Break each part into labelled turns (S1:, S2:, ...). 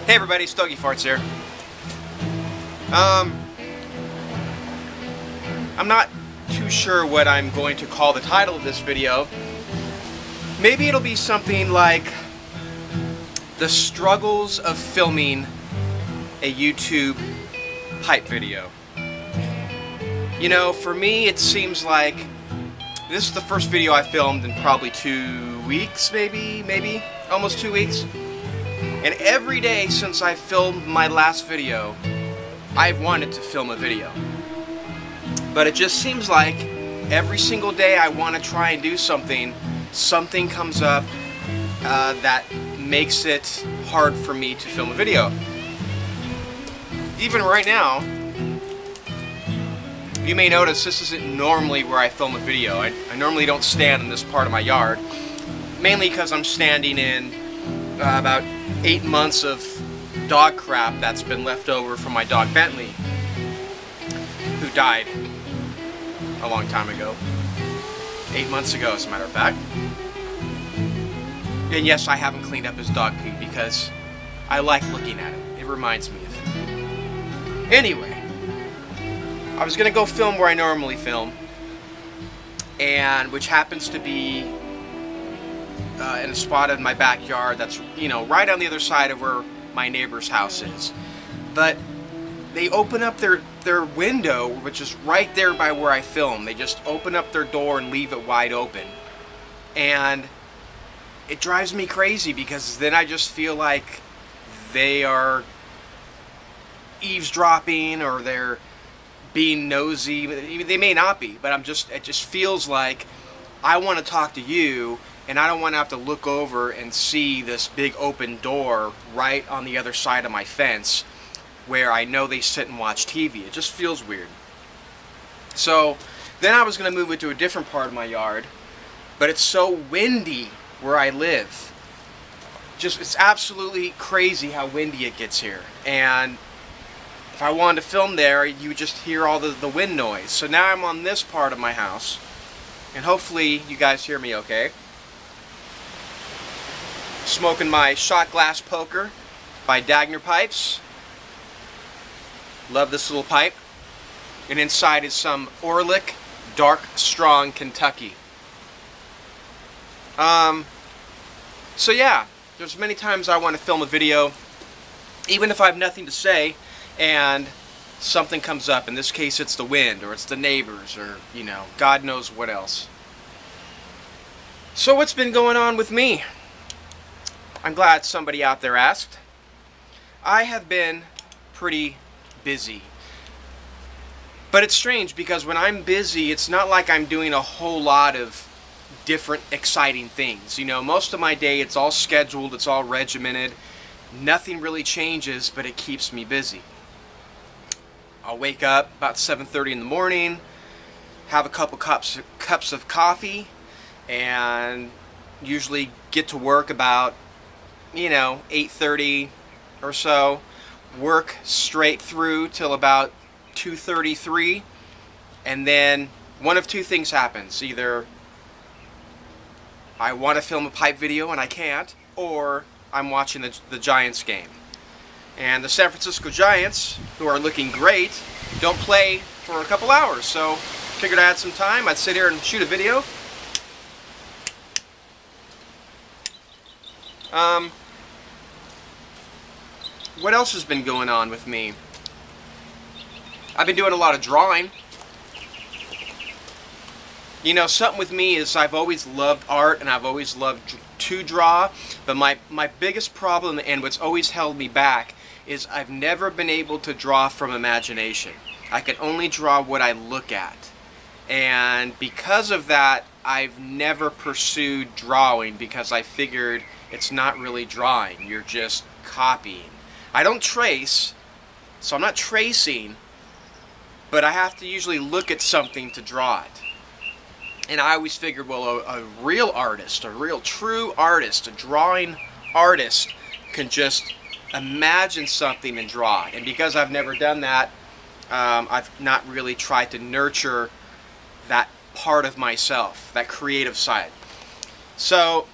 S1: Hey everybody, StogieFarts here. I'm not too sure what I'm going to call the title of this video. Maybe it'll be something like the struggles of filming a YouTube hype video. You know, for me it seems like this is the first video I filmed in probably 2 weeks, maybe almost 2 weeks. And every day since I filmed my last video, I've wanted to film a video. But it just seems like every single day I want to try and do something comes up that makes it hard for me to film a video. Even right now, you may notice this isn't normally where I film a video. I normally don't stand in this part of my yard, mainly because I'm standing in about 8 months of dog crap that's been left over from my dog Bentley, who died a long time ago. 8 months ago, as a matter of fact. And yes, I haven't cleaned up his dog poo because I like looking at it. It reminds me of him. Anyway, I was gonna go film where I normally film, and which happens to be in a spot in my backyard that's, you know, right on the other side of where my neighbor's house is. But they open up their window, which is right there by where I film. They just open up their door and leave it wide open. And it drives me crazy because then I just feel like they are eavesdropping or they're being nosy. They may not be, but it just feels like I want to talk to you, and I don't want to have to look over and see this big open door right on the other side of my fence where I know they sit and watch TV. It just feels weird. So then I was going to move it to a different part of my yard, but it's so windy where I live. It's absolutely crazy how windy it gets here. And if I wanted to film there, you would just hear all the wind noise. So now I'm on this part of my house, and hopefully you guys hear me okay. Smoking my shot glass poker by Dagner Pipes. Love this little pipe. And inside is some Orlick Dark Strong Kentucky. So yeah, there's many times I want to film a video, even if I have nothing to say, and something comes up. In this case, it's the wind, or it's the neighbors, or, you know, God knows what else. So what's been going on with me? I'm glad somebody out there asked. I have been pretty busy. But it's strange because when I'm busy, it's not like I'm doing a whole lot of different exciting things. You know, most of my day it's all scheduled, it's all regimented. Nothing really changes, but it keeps me busy. I'll wake up about 7:30 in the morning, have a couple cups of coffee, and usually get to work about, you know, 8:30 or so. Work straight through till about 2:33, and then one of two things happens. Either I want to film a pipe video and I can't, or I'm watching the Giants game. And the San Francisco Giants, who are looking great, don't play for a couple hours, so figured I had some time. I'd sit here and shoot a video. What else has been going on with me? I've been doing a lot of drawing. You know, something with me is I've always loved art and I've always loved to draw, but my biggest problem and what's always held me back is I've never been able to draw from imagination. I can only draw what I look at. And because of that, I've never pursued drawing because I figured it's not really drawing, you're just copying. I don't trace, so I'm not tracing, but I have to usually look at something to draw it. And I always figured, well, a real artist, a real true artist, a drawing artist can just imagine something and draw it. And because I've never done that, I've not really tried to nurture that part of myself, that creative side. So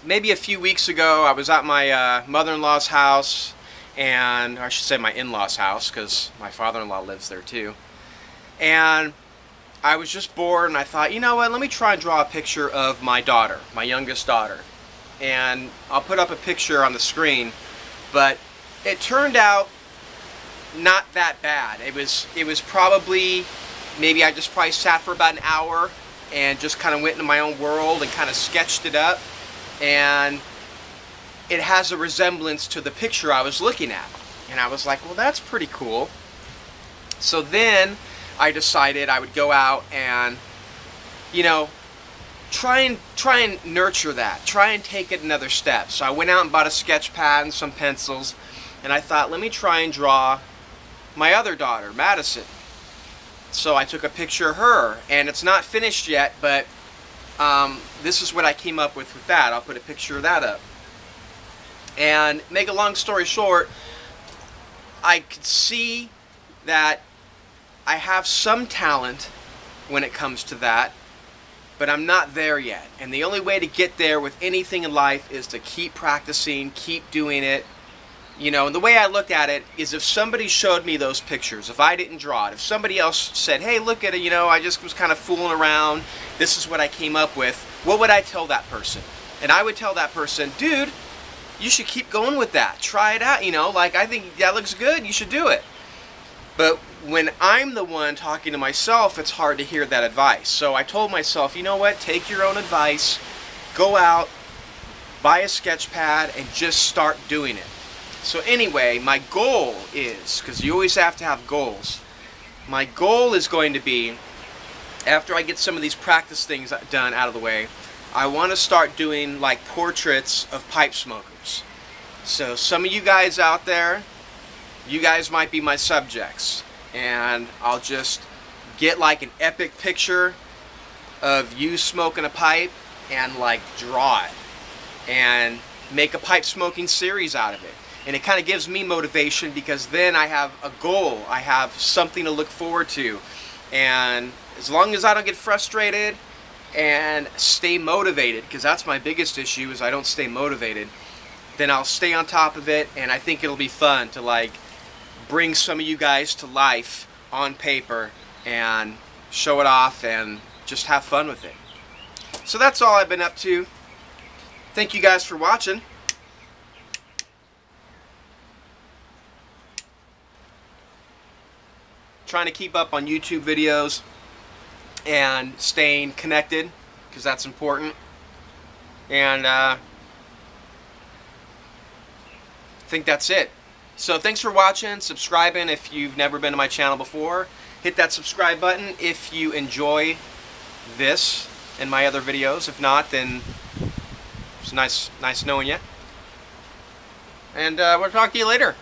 S1: maybe a few weeks ago, I was at my mother-in-law's house, and or I should say my in-laws' house, because my father-in-law lives there too. And I was just bored, and I thought, you know what, let me try and draw a picture of my daughter, my youngest daughter. And I'll put up a picture on the screen, but it turned out not that bad. It was probably, maybe I just probably sat for about an hour and just kind of went into my own world and kind of sketched it up, and it has a resemblance to the picture I was looking at. And I was like, well, that's pretty cool. So then I decided I would go out and, you know, try and nurture that, try and take it another step. So I went out and bought a sketch pad and some pencils, and I thought, let me try and draw my other daughter, Madison. So I took a picture of her, and it's not finished yet, but this is what I came up with that. I'll put a picture of that up. And make a long story short, I could see that I have some talent when it comes to that, but I'm not there yet. And the only way to get there with anything in life is to keep practicing, keep doing it. You know, and the way I look at it is, if somebody showed me those pictures, if I didn't draw it, if somebody else said, hey, look at it, you know, I just was kind of fooling around, this is what I came up with, what would I tell that person? And I would tell that person, dude, you should keep going with that. Try it out, you know, like, I think that looks good, you should do it. But when I'm the one talking to myself, it's hard to hear that advice. So I told myself, you know what, take your own advice, go out, buy a sketch pad, and just start doing it. So anyway, my goal is, because you always have to have goals, my goal is going to be, after I get some of these practice things done out of the way, I want to start doing like portraits of pipe smokers. So some of you guys out there, you guys might be my subjects, and I'll just get like an epic picture of you smoking a pipe and like draw it and make a pipe smoking series out of it. And it kind of gives me motivation, because then I have a goal, I have something to look forward to. And as long as I don't get frustrated and stay motivated, because that's my biggest issue, is I don't stay motivated, then I'll stay on top of it, and I think it'll be fun to like bring some of you guys to life on paper and show it off and just have fun with it. So that's all I've been up to. Thank you guys for watching. Trying to keep up on YouTube videos and staying connected, because that's important. And I think that's it. So thanks for watching, subscribing if you've never been to my channel before. Hit that subscribe button if you enjoy this and my other videos. If not, then it's nice knowing you. And we'll talk to you later.